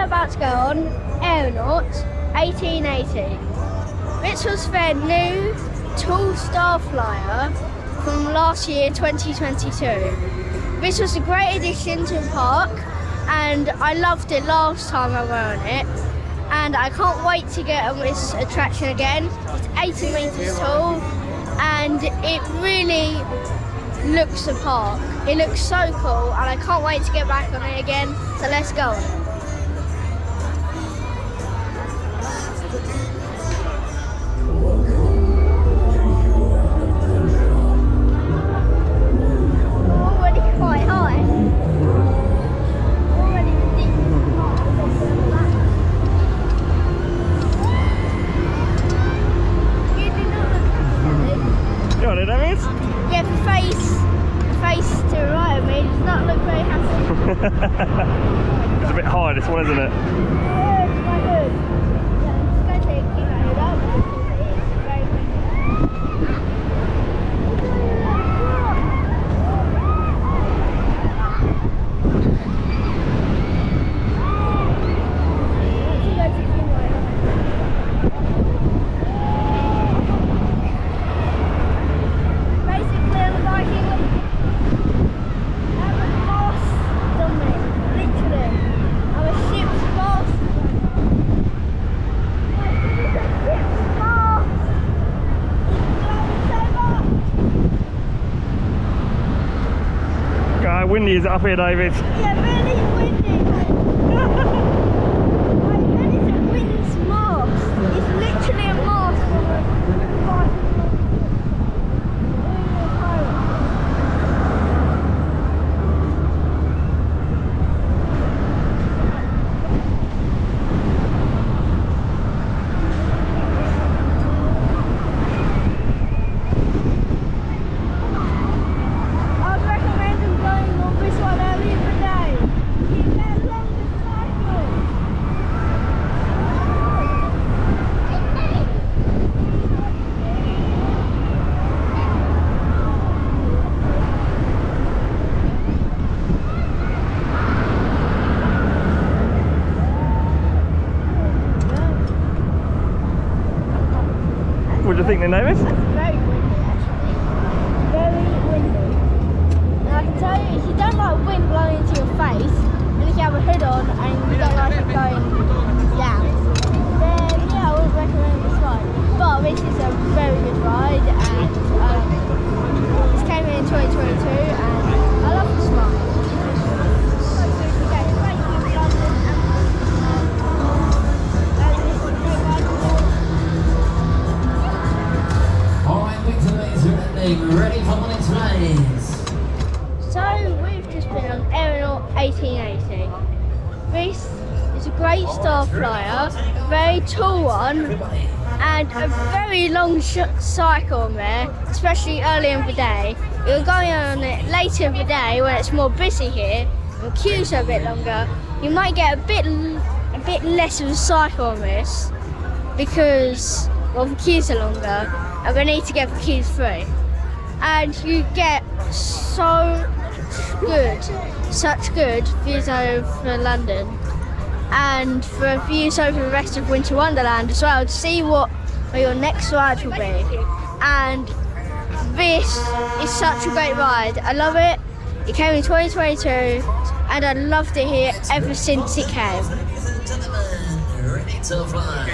we're about to go on Aeronaut-1880. This was their new tall Starflyer from last year, 2022. This was a great addition to the park, and I loved it last time I went on it. And I can't wait to get on this attraction again. It's 80 metres tall, and it really looks the park. It looks so cool, and I can't wait to get back on it again. So let's go on it. Already quite high. Already ridiculous high. You do not look happy. You want it, that means? Yeah, the face to the right of me does not look very happy. It's a bit high, this one, isn't it? Yeah, it's quite good. Yeah, I'm just going to keep my head up because it is very windy. Basically, I'm liking them. I'm a boss dummy, literally. I'm a ship's boss. Ship's boss. It's blowing so much. How windy is it up here, David? Yeah, really windy. Like, that is a wind's mast. It's literally a mast from a pirate. I'd recommend them going on this one early in the day. You get longer cycle. What do you think then, David? That's very windy, actually. Very windy. And I can tell you, if you don't like wind blowing into your face, and if you have a hood on and you don't like it going down, then yeah, I wouldn't recommend this ride. But this is a very good ride, and this came in 2022, and I love this ride. Okay, thank you, London and this is a great ride. Alright, Winter Laser ending. Ready for the next phase. So we've just been on Aeronaut 1880. This is a great Starflyer, a very tall one, and a very long cycle on there, especially early in the day. You're going on it later in the day when it's more busy here, and the queues are a bit longer. You might get a bit less of a cycle on this because, well, the queues are longer, and we need to get the queues through. And you get such good views over London, and for views over the rest of Winter Wonderland as well, to see what your next ride will be. And this is such a great ride. I love it. It came in 2022, and I loved it here ever since it came. Ladies and gentlemen, ready to fly.